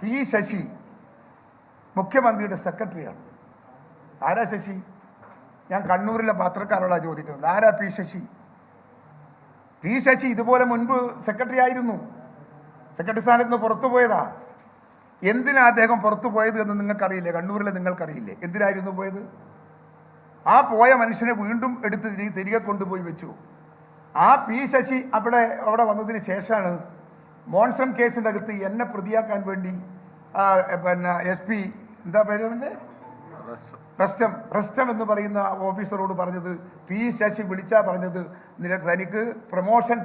P Sasi മുഖ്യമന്ത്രിയുടെ സെക്രട്ടറിയാണ്. ആരാ ശശി? ഞാൻ കണ്ണൂരിലെ പത്രക്കാരോടാണ് ചോദിക്കുന്നത്, ആരാ പി ശശി? പി ശശി ഇതുപോലെ മുൻപ് സെക്രട്ടറി ആയിരുന്നു. സെക്രട്ടറി സ്ഥാനത്ത് നിന്ന് പുറത്തു പോയതാ. എന്തിനാ അദ്ദേഹം പുറത്തു പോയത് എന്ന് നിങ്ങൾക്കറിയില്ലേ? കണ്ണൂരിലെ നിങ്ങൾക്കറിയില്ലേ എന്തിനായിരുന്നു പോയത്? ആ പോയ മനുഷ്യനെ വീണ്ടും എടുത്ത് തിരികെ കൊണ്ടുപോയി വെച്ചു. ആ പി ശശി അവിടെ വന്നതിന് ശേഷമാണ് മോൺസൺ കേസിൻ്റെ അകത്ത് എന്നെ പ്രതിയാക്കാൻ വേണ്ടി SP എന്താ പേര് പ്രസ്റ്റം എന്ന് പറയുന്ന ഓഫീസറോട് പറഞ്ഞത്, പി ശശി വിളിച്ചാൽ പറഞ്ഞത് തനിക്ക് പ്രൊമോഷൻ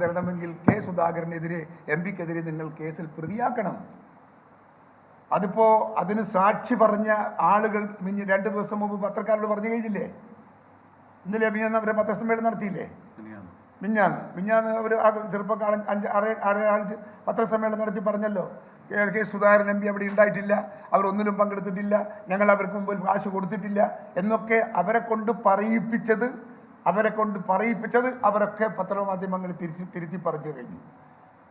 തരണമെങ്കിൽ കെ സുധാകരനെതിരെ MP-ക്കെതിരെ നിങ്ങൾ കേസിൽ പ്രതിയാക്കണം. അതിന് സാക്ഷി പറഞ്ഞ ആളുകൾ 2 ദിവസം മുമ്പ് പത്രക്കാരോട് പറഞ്ഞു കഴിഞ്ഞില്ലേ? ഇന്നലെ മിഞ്ഞാന്ന് അവരെ പത്രസമ്മേളനം നടത്തിയില്ലേ? മിഞ്ഞാന്ന് അവർ ചെറുപ്പക്കാരൻ 6 പത്രസമ്മേളനം നടത്തി പറഞ്ഞല്ലോ, കെ സുധാകരൻ MP അവിടെ ഉണ്ടായിട്ടില്ല, അവരൊന്നിലും പങ്കെടുത്തിട്ടില്ല, ഞങ്ങൾ അവർക്ക് മുമ്പിൽ കാശ് കൊടുത്തിട്ടില്ല എന്നൊക്കെ അവരെ കൊണ്ട് പറയിപ്പിച്ചത് അവരൊക്കെ പത്രമാധ്യമങ്ങൾ തിരുത്തി പറഞ്ഞു കഴിഞ്ഞു.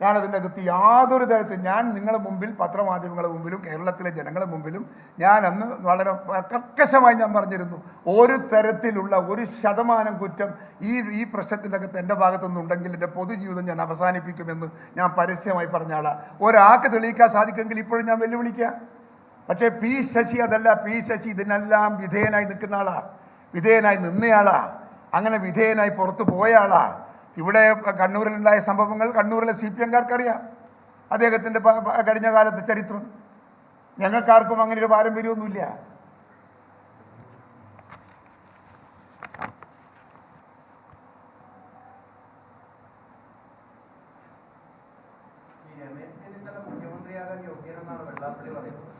ഞാനതിൻ്റെ അകത്ത് യാതൊരു തരത്തിൽ ഞാൻ നിങ്ങളുടെ മുമ്പിൽ പത്രമാധ്യമങ്ങളുടെ മുമ്പിലും കേരളത്തിലെ ജനങ്ങളുടെ മുമ്പിലും ഞാൻ അന്ന് വളരെ കർക്കശമായി ഞാൻ പറഞ്ഞിരുന്നു, ഒരു തരത്തിലുള്ള 1% കുറ്റം ഈ പ്രശ്നത്തിൻ്റെ അകത്ത് എൻ്റെ ഭാഗത്തുനിന്നുണ്ടെങ്കിൽ എൻ്റെ പൊതുജീവിതം ഞാൻ അവസാനിപ്പിക്കുമെന്ന് ഞാൻ പരസ്യമായി പറഞ്ഞ ആളാണ്. ഒരാൾക്ക് തെളിയിക്കാൻ സാധിക്കുമെങ്കിൽ ഇപ്പോഴും ഞാൻ വെല്ലുവിളിക്കാം. പക്ഷേ പി ശശി അതല്ല. പി ശശി ഇതിനെല്ലാം വിധേയനായി നിൽക്കുന്ന ആളാണ്, വിധേയനായി നിന്നയാളാ, അങ്ങനെ വിധേയനായി പുറത്തു പോയ ആളാ. ഇവിടെ കണ്ണൂരിലുണ്ടായ സംഭവങ്ങൾ കണ്ണൂരിലെ CPM-കാർക്കറിയാം, അദ്ദേഹത്തിൻ്റെ കഴിഞ്ഞ കാലത്തെ ചരിത്രം. ഞങ്ങൾക്കാർക്കും അങ്ങനെ ഒരു പാരമ്പര്യമൊന്നുമില്ല.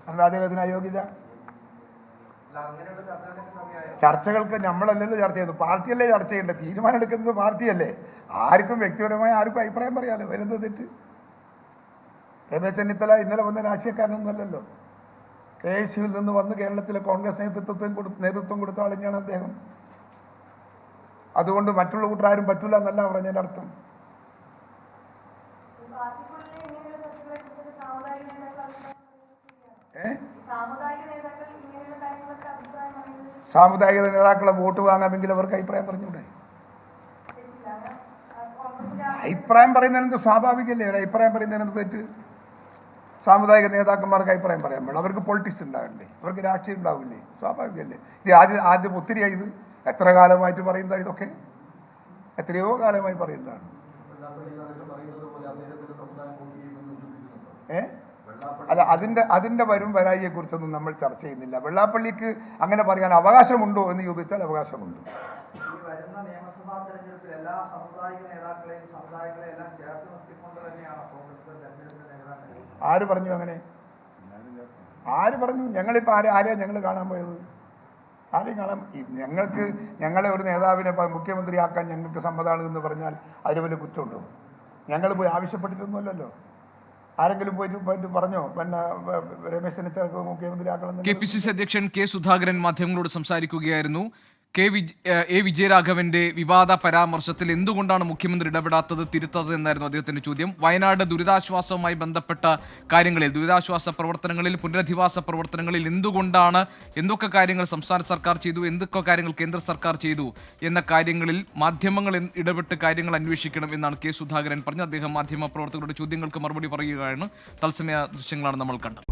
എന്താ അദ്ദേഹത്തിന് അയോഗ്യത? ചർച്ചകൾക്ക് നമ്മളല്ലല്ലോ ചർച്ച ചെയ്യുന്നത്, പാർട്ടിയല്ലേ ചർച്ച ചെയ്യേണ്ടത്. തീരുമാനം എടുക്കുന്നത് പാർട്ടിയല്ലേ. ആർക്കും വ്യക്തിപരമായ ആർക്കും അഭിപ്രായം പറയാലോ. വലുത് തെറ്റ്. രമേശ് ചെന്നിത്തല ഇന്നലെ വന്ന രാഷ്ട്രീയക്കാരനൊന്നുമല്ലല്ലോ. KSUവിൽ നിന്ന് വന്ന് കേരളത്തിലെ കോൺഗ്രസ് നേതൃത്വം കൊടുത്ത ആളിനെയാണ് അദ്ദേഹം. അതുകൊണ്ട് മറ്റുള്ള കൂട്ടരാരും പറ്റൂല എന്നല്ല പറഞ്ഞതിൻ്റെ അർത്ഥം. സാമുദായിക നേതാക്കളെ വോട്ട് വാങ്ങാമെങ്കിൽ അവർക്ക് അഭിപ്രായം പറഞ്ഞൂടെ? അഭിപ്രായം പറയുന്നതിനെന്ത് സ്വാഭാവികമല്ലേ? ഒരു അഭിപ്രായം പറയുന്നതിനെന്ത് തെറ്റ്? സാമുദായിക നേതാക്കന്മാർക്ക് അഭിപ്രായം പറയാൻ വേണം. അവർക്ക് പൊളിറ്റിക്സ് ഉണ്ടാകണ്ടേ? അവർക്ക് രാഷ്ട്രീയം ഉണ്ടാവില്ലേ? സ്വാഭാവികമല്ലേ? ഇത് ആദ്യം ഒത്തിരിയായി. ഇത് എത്ര കാലമായിട്ട് പറയുന്നതാണ് ഇതൊക്കെ? എത്രയോ കാലമായി പറയുന്നതാണ്. അല്ല, അതിൻ്റെ വരായിയെ കുറിച്ചൊന്നും നമ്മൾ ചർച്ച ചെയ്യുന്നില്ല. വെള്ളാപ്പള്ളിക്ക് അങ്ങനെ പറയാൻ അവകാശമുണ്ടോ എന്ന് ചോദിച്ചാൽ അവകാശമുണ്ട്. ആര് പറഞ്ഞു അങ്ങനെ? ആര് പറഞ്ഞു? ഞങ്ങളിപ്പോൾ ആരെയാണ് ഞങ്ങൾ കാണാൻ പോയത്? ആരെയും കാണാൻ ഞങ്ങളെ ഒരു നേതാവിനെ മുഖ്യമന്ത്രിയാക്കാൻ ഞങ്ങൾക്ക് സമ്മതമാണ് എന്ന് പറഞ്ഞാൽ അതിന് വലിയ കുറ്റമുണ്ടോ? ഞങ്ങൾ പോയി ആവശ്യപ്പെട്ടിട്ടൊന്നുമല്ലല്ലോ. ആരെങ്കിലും പോയിട്ട് പറഞ്ഞോ രമേശ് ചെന്നിത്തല മുഖ്യമന്ത്രിയാക്കണം? KPCC അധ്യക്ഷൻ കെ സുധാകരൻ മാധ്യമങ്ങളോട് സംസാരിക്കുകയായിരുന്നു. എ വിജയരാഘവന്റെ വിവാദ പരാമർശത്തിൽ എന്തുകൊണ്ടാണ് മുഖ്യമന്ത്രി ഇടപെടാത്തത്, തിരുത്തത് എന്നായിരുന്നു അദ്ദേഹത്തിന്റെ ചോദ്യം. വയനാട് ദുരിതാശ്വാസവുമായി ബന്ധപ്പെട്ട കാര്യങ്ങളിൽ, ദുരിതാശ്വാസ പ്രവർത്തനങ്ങളിൽ, പുനരധിവാസ പ്രവർത്തനങ്ങളിൽ എന്തൊക്കെ കാര്യങ്ങൾ സംസ്ഥാന സർക്കാർ ചെയ്തു, എന്തൊക്കെ കാര്യങ്ങൾ കേന്ദ്ര സർക്കാർ ചെയ്തു എന്ന കാര്യങ്ങളിൽ മാധ്യമങ്ങൾ ഇടപെട്ട് കാര്യങ്ങൾ അന്വേഷിക്കണം എന്നാണ് കെ സുധാകരൻ പറഞ്ഞത്. അദ്ദേഹം മാധ്യമ പ്രവർത്തകരുടെ ചോദ്യങ്ങൾക്ക് മറുപടി പറയുകയാണ്. തത്സമയ ദൃശ്യങ്ങളാണ് നമ്മൾ കണ്ടത്.